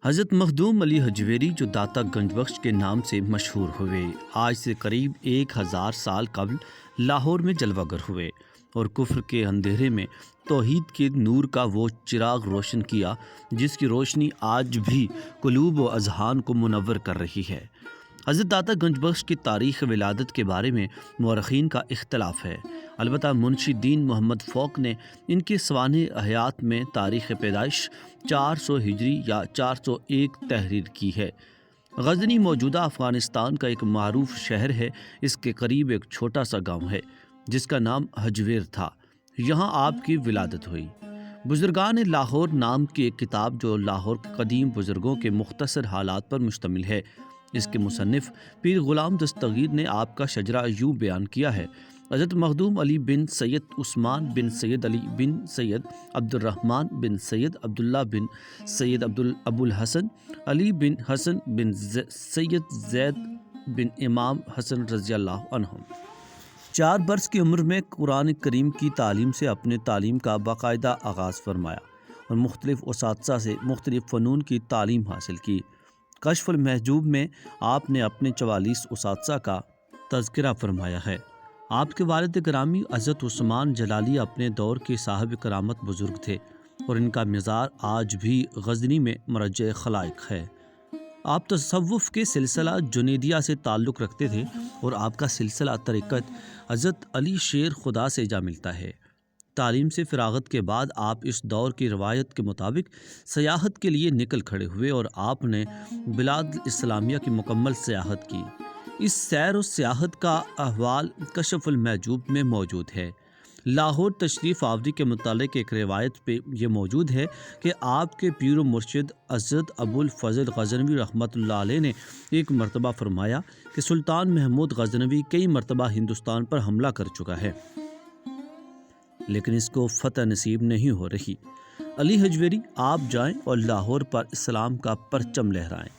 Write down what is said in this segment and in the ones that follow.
حضرت مخدوم علی حجویری جو داتا گنج بخش کے نام سے مشہور ہوئے، آج سے قریب 1000 سال قبل لاہور میں جلوہ گر ہوئے اور کفر کے اندھیرے میں توحید کے نور کا وہ چراغ روشن کیا جس کی روشنی آج بھی قلوب و اذہان کو منور کر رہی ہے۔ حضرت داتا گنج بخش کی تاریخ ولادت کے بارے میں مورخین کا اختلاف ہے، البتہ منشی دین محمد فوق نے ان کے سوانح حیات میں تاریخ پیدائش 400 ہجری یا 401 تحریر کی ہے۔ غزنی موجودہ افغانستان کا ایک معروف شہر ہے۔ اس کے قریب ایک چھوٹا سا گاؤں ہے جس کا نام حجویر تھا، یہاں آپ کی ولادت ہوئی۔ بزرگان لاہور نام کی ایک کتاب جو لاہور کے قدیم بزرگوں کے مختصر حالات پر مشتمل ہے، اس کے مصنف پیر غلام دستگیر نے آپ کا شجرہ یوں بیان کیا ہے: حضرت مخدوم علی بن سید عثمان بن سید علی بن سید عبد الرحمن بن سید عبداللہ بن سید ابو الحسن علی بن حسن بن سید زید بن امام حسن رضی اللہ عنہ 4 برس کی عمر میں قرآن کریم کی تعلیم سے اپنے تعلیم کا باقاعدہ آغاز فرمایا اور مختلف اساتذہ سے مختلف فنون کی تعلیم حاصل کی۔ کشف المحجوب میں آپ نے اپنے 44 اساتذہ کا تذکرہ فرمایا ہے۔ آپ کے والد گرامی حضرت عثمان جلالی اپنے دور کے صاحب کرامت بزرگ تھے اور ان کا مزار آج بھی غزنی میں مرجع خلائق ہے۔ آپ تصوف کے سلسلہ جنیدیہ سے تعلق رکھتے تھے اور آپ کا سلسلہ طریقت حضرت علی شیر خدا سے جا ملتا ہے۔ تعلیم سے فراغت کے بعد آپ اس دور کی روایت کے مطابق سیاحت کے لیے نکل کھڑے ہوئے اور آپ نے بلاد اسلامیہ کی مکمل سیاحت کی۔ اس سیر و سیاحت کا احوال کشف المحجوب میں موجود ہے۔ لاہور تشریف آوری کے متعلق ایک روایت پہ یہ موجود ہے کہ آپ کے پیر و مرشد حضرت ابو الفضل غزنوی رحمۃ اللہ علیہ نے ایک مرتبہ فرمایا کہ سلطان محمود غزنوی کئی مرتبہ ہندوستان پر حملہ کر چکا ہے لیکن اس کو فتح نصیب نہیں ہو رہی۔ علی حجویری آپ جائیں اور لاہور پر اسلام کا پرچم لہرائیں۔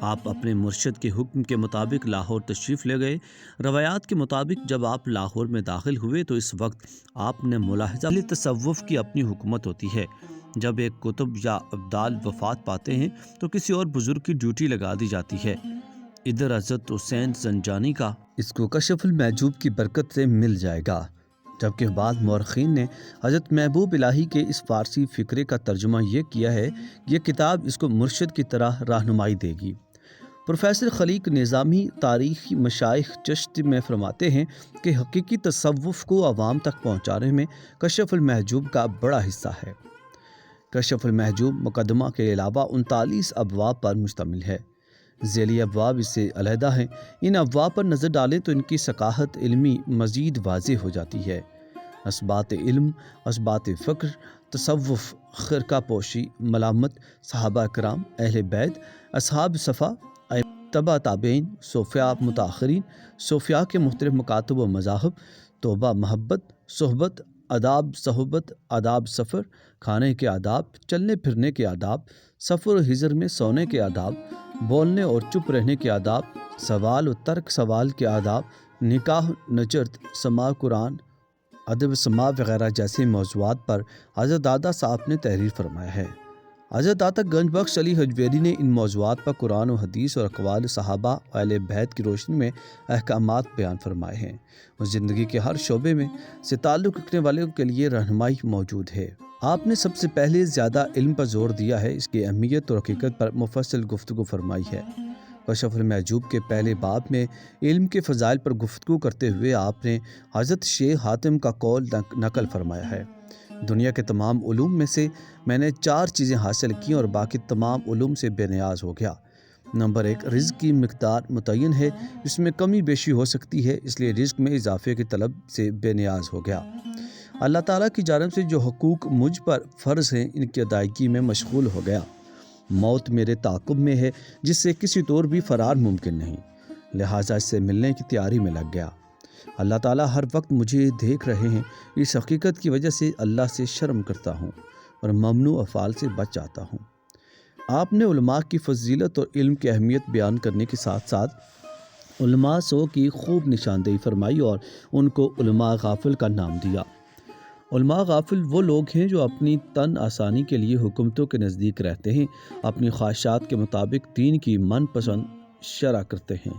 آپ اپنے مرشد کے حکم کے مطابق لاہور تشریف لے گئے۔ روایات کے مطابق جب آپ لاہور میں داخل ہوئے تو اس وقت آپ نے ملاحظہ کیا تصوف کی اپنی حکومت ہوتی ہے۔ جب ایک کتب یا ابدال وفات پاتے ہیں تو کسی اور بزرگ کی ڈیوٹی لگا دی جاتی ہے۔ ادھر حضرت حسین زنجانی کا اس کو کشف المحجوب کی برکت سے مل جائے گا، جبکہ بعض مورخین نے حضرت محبوب الہی کے اس فارسی فکرے کا ترجمہ یہ کیا ہے کہ یہ کتاب اس کو مرشد کی طرح رہنمائی دے گی۔ پروفیسر خلیق نظامی تاریخی مشائخ چشتی میں فرماتے ہیں کہ حقیقی تصوف کو عوام تک پہنچانے میں کشف المحجوب کا بڑا حصہ ہے۔ کشف المحجوب مقدمہ کے علاوہ 39 ابواب پر مشتمل ہے۔ ذیلی ابواب اس سے علیحدہ ہیں۔ ان ابواب پر نظر ڈالیں تو ان کی ثقافت علمی مزید واضح ہو جاتی ہے۔ اسبات علم، اسبات فکر، تصوف، خرقہ پوشی، ملامت، صحابہ کرام، اہل بیت، اصحاب صفا، تبع تابعین، صوفیاء متاخرین، صوفیاء کے مختلف مکاتب و مذاہب، توبہ، محبت، صحبت، آداب صحبت، آداب سفر، کھانے کے آداب، چلنے پھرنے کے آداب، سفر و حضر میں سونے کے آداب، بولنے اور چپ رہنے کے آداب، سوال و ترک سوال کے آداب، نکاح، نجرت، سماع قرآن، ادب سماع وغیرہ جیسے موضوعات پر حضرت دادا صاحب نے تحریر فرمایا ہے۔ حضرت داتا گنج بخش علی حجویری نے ان موضوعات پر قرآن و حدیث اور اقوال صحابہ و اہل بیت کی روشنی میں احکامات بیان فرمائے ہیں اور زندگی کے ہر شعبے میں سے تعلق رکھنے والوں کے لیے رہنمائی موجود ہے۔ آپ نے سب سے پہلے زیادہ علم پر زور دیا ہے، اس کی اہمیت اور حقیقت پر مفصل گفتگو فرمائی ہے۔ کشف المحجوب کے پہلے باب میں علم کے فضائل پر گفتگو کرتے ہوئے آپ نے حضرت شیخ حاتم کا قول نقل فرمایا ہے: دنیا کے تمام علوم میں سے میں نے 4 چیزیں حاصل کی اور باقی تمام علوم سے بے نیاز ہو گیا۔ نمبر 1، رزق کی مقدار متعین ہے، اس میں کمی بیشی ہو سکتی ہے، اس لیے رزق میں اضافے کی طلب سے بے نیاز ہو گیا۔ اللہ تعالیٰ کی جانب سے جو حقوق مجھ پر فرض ہیں ان کی ادائیگی میں مشغول ہو گیا۔ موت میرے تعاقب میں ہے جس سے کسی طور بھی فرار ممکن نہیں، لہٰذا اس سے ملنے کی تیاری میں لگ گیا۔ اللہ تعالیٰ ہر وقت مجھے دیکھ رہے ہیں، اس حقیقت کی وجہ سے اللہ سے شرم کرتا ہوں اور ممنوع افعال سے بچ جاتا ہوں۔ آپ نے علماء کی فضیلت اور علم کی اہمیت بیان کرنے کے ساتھ ساتھ علماء سو کی خوب نشاندہی فرمائی اور ان کو علماء غافل کا نام دیا۔ علماء غافل وہ لوگ ہیں جو اپنی تن آسانی کے لیے حکومتوں کے نزدیک رہتے ہیں، اپنی خواہشات کے مطابق دین کی من پسند شرع کرتے ہیں،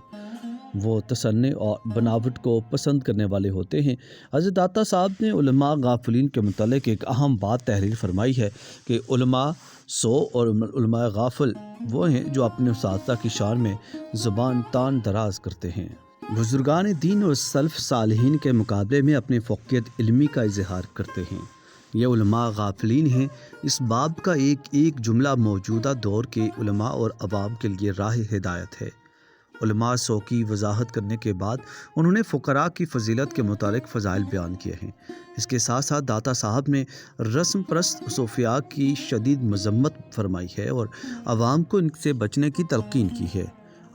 وہ تصنع اور بناوٹ کو پسند کرنے والے ہوتے ہیں۔ حضرت داتا صاحب نے علماء غافلین کے متعلق ایک اہم بات تحریر فرمائی ہے کہ علماء سو اور علماء غافل وہ ہیں جو اپنے اساتذہ کی شان میں زبان تان دراز کرتے ہیں، بزرگان دین اور سلف صالحین کے مقابلے میں اپنی فوقیت علمی کا اظہار کرتے ہیں۔ یہ علماء غافلین ہیں۔ اس باب کا ایک جملہ موجودہ دور کے علماء اور عوام کے لیے راہ ہدایت ہے۔ علماء سو کی وضاحت کرنے کے بعد انہوں نے فقراء کی فضیلت کے متعلق فضائل بیان کیے ہیں۔ اس کے ساتھ ساتھ داتا صاحب نے رسم پرست صوفیاء کی شدید مذمت فرمائی ہے اور عوام کو ان سے بچنے کی تلقین کی ہے۔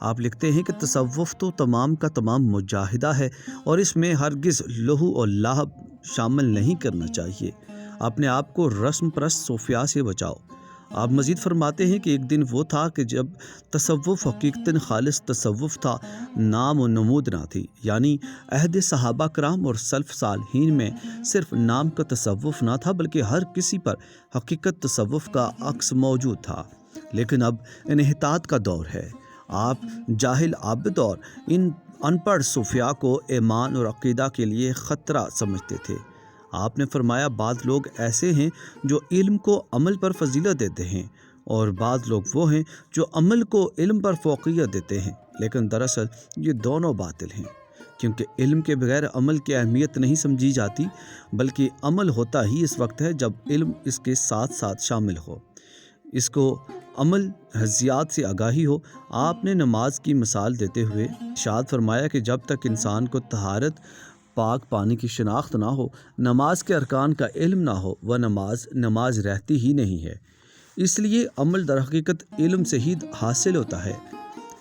آپ لکھتے ہیں کہ تصوف تو تمام کا تمام مجاہدہ ہے اور اس میں ہرگز لہو اور لعب شامل نہیں کرنا چاہیے۔ اپنے آپ کو رسم پرست صوفیاء سے بچاؤ۔ آپ مزید فرماتے ہیں کہ ایک دن وہ تھا کہ جب تصوف حقیقتاً خالص تصوف تھا، نام و نمود نہ تھی، یعنی عہد صحابہ کرام اور سلف صالحین میں صرف نام کا تصوف نہ تھا بلکہ ہر کسی پر حقیقت تصوف کا عکس موجود تھا۔ لیکن اب انحطاط کا دور ہے۔ آپ جاہل عابد اور ان پڑھ صوفیاء کو ایمان اور عقیدہ کے لیے خطرہ سمجھتے تھے۔ آپ نے فرمایا بعض لوگ ایسے ہیں جو علم کو عمل پر فضیلت دیتے ہیں اور بعض لوگ وہ ہیں جو عمل کو علم پر فوقیت دیتے ہیں، لیکن دراصل یہ دونوں باطل ہیں، کیونکہ علم کے بغیر عمل کی اہمیت نہیں سمجھی جاتی، بلکہ عمل ہوتا ہی اس وقت ہے جب علم اس کے ساتھ ساتھ شامل ہو، اس کو عمل حزیات سے آگاہی ہو۔ آپ نے نماز کی مثال دیتے ہوئے ارشاد فرمایا کہ جب تک انسان کو طہارت پاک پانی کی شناخت نہ ہو، نماز کے ارکان کا علم نہ ہو، وہ نماز رہتی ہی نہیں ہے۔ اس لیے عمل در حقیقت علم سے ہی حاصل ہوتا ہے۔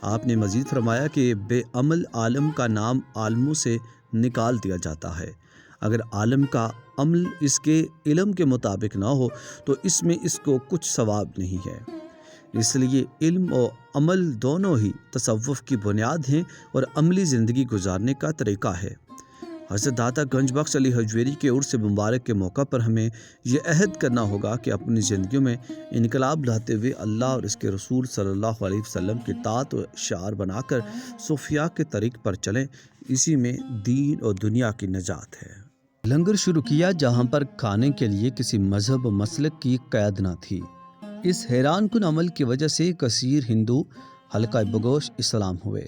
آپ نے مزید فرمایا کہ بے عمل عالم کا نام عالموں سے نکال دیا جاتا ہے۔ اگر عالم کا عمل اس کے علم کے مطابق نہ ہو تو اس میں اس کو کچھ ثواب نہیں ہے۔ اس لیے علم و عمل دونوں ہی تصوف کی بنیاد ہیں اور عملی زندگی گزارنے کا طریقہ ہے۔ حضرت داتا گنج بخش علی حجویری کے عرس مبارک کے موقع پر ہمیں یہ عہد کرنا ہوگا کہ اپنی زندگیوں میں انقلاب لاتے ہوئے اللہ اور اس کے رسول صلی اللہ علیہ وسلم کی اطاعت و شعار بنا کر صوفیاء کے طریق پر چلیں۔ اسی میں دین اور دنیا کی نجات ہے۔ لنگر شروع کیا جہاں پر کھانے کے لیے کسی مذہب و مسلک کی قید نہ تھی۔ اس حیران کن عمل کی وجہ سے کثیر ہندو حلقہ بگوش اسلام ہوئے۔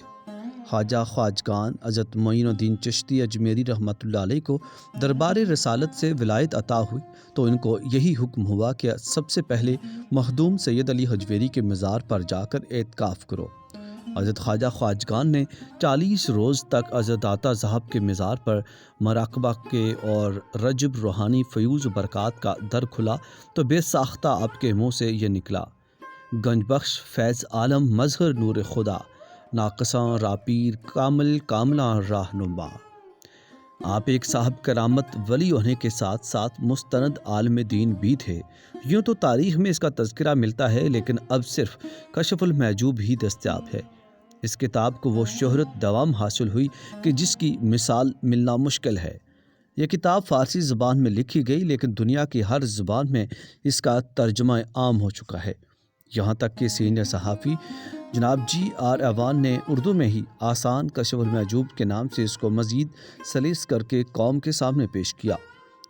خواجہ خواجگان حضرت معین الدین چشتی اجمیری رحمۃ اللہ علیہ کو دربار رسالت سے ولایت عطا ہوئی تو ان کو یہی حکم ہوا کہ سب سے پہلے مخدوم سید علی حجویری کے مزار پر جا کر اعتکاف کرو۔ حضرت خواجہ خواجگان نے 40 روز تک حضرت داتا صاحب کے مزار پر مراقبہ کے اور رجب روحانی فیوز و برکات کا در کھلا تو بے ساختہ آپ کے منہ سے یہ نکلا: گنج بخش فیض عالم مظہر نور خدا، ناقصاں راپیر کامل کاملاں راہنما۔ آپ ایک صاحب کرامت ولی ہونے کے ساتھ ساتھ مستند عالم دین بھی تھے۔ یوں تو تاریخ میں اس کا تذکرہ ملتا ہے، لیکن اب صرف کشف المحجوب ہی دستیاب ہے۔ اس کتاب کو وہ شہرت دوام حاصل ہوئی کہ جس کی مثال ملنا مشکل ہے۔ یہ کتاب فارسی زبان میں لکھی گئی، لیکن دنیا کی ہر زبان میں اس کا ترجمہ عام ہو چکا ہے، یہاں تک کہ سینئر صحافی جناب GR ایوان نے اردو میں ہی آسان کشف المحجوب کے نام سے اس کو مزید سلیس کر کے قوم کے سامنے پیش کیا،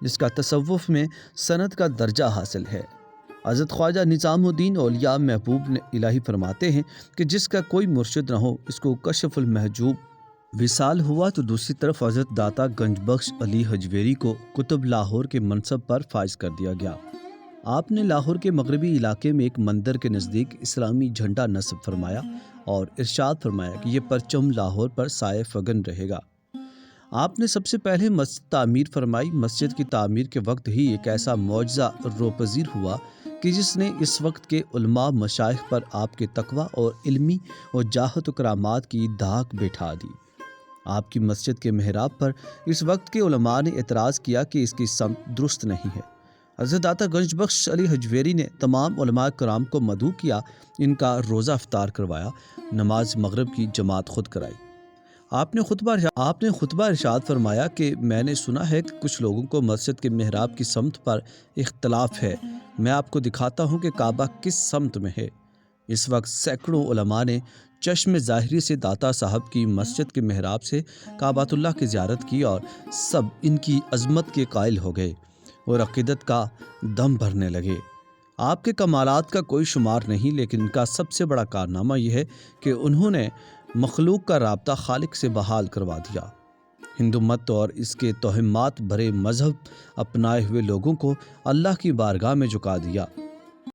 جس کا تصوف میں سند کا درجہ حاصل ہے۔ حضرت خواجہ نظام الدین اولیاء محبوب الہی فرماتے ہیں کہ جس کا کوئی مرشد نہ ہو اس کو کشف المحجوب وصال ہوا، تو دوسری طرف حضرت داتا گنج بخش علی حجویری کو قطب لاہور کے منصب پر فائز کر دیا گیا۔ آپ نے لاہور کے مغربی علاقے میں ایک مندر کے نزدیک اسلامی جھنڈا نصب فرمایا اور ارشاد فرمایا کہ یہ پرچم لاہور پر سائے فگن رہے گا۔ آپ نے سب سے پہلے مسجد تعمیر فرمائی۔ مسجد کی تعمیر کے وقت ہی ایک ایسا معجزہ روپذیر ہوا کہ جس نے اس وقت کے علماء مشائخ پر آپ کے تقوی اور علمی اور جاہت و کرامات کی دھاک بٹھا دی۔ آپ کی مسجد کے محراب پر اس وقت کے علماء نے اعتراض کیا کہ اس کی سمت درست نہیں ہے۔ حضرت داتا گنج بخش علی حجویری نے تمام علماء کرام کو مدعو کیا، ان کا روزہ افطار کروایا، نماز مغرب کی جماعت خود کرائی۔ آپ نے خطبہ ارشاد فرمایا کہ میں نے سنا ہے کہ کچھ لوگوں کو مسجد کے محراب کی سمت پر اختلاف ہے۔ میں آپ کو دکھاتا ہوں کہ کعبہ کس سمت میں ہے۔ اس وقت سینکڑوں علماء نے چشم ظاہری سے داتا صاحب کی مسجد کے محراب سے کعبۃ اللہ کی زیارت کی اور سب ان کی عظمت کے قائل ہو گئے اور عقیدت کا دم بھرنے لگے۔ آپ کے کمالات کا کوئی شمار نہیں، لیکن ان کا سب سے بڑا کارنامہ یہ ہے کہ انہوں نے مخلوق کا رابطہ خالق سے بحال کروا دیا۔ ہندو مت اور اس کے توہمات بھرے مذہب اپنائے ہوئے لوگوں کو اللہ کی بارگاہ میں جھکا دیا۔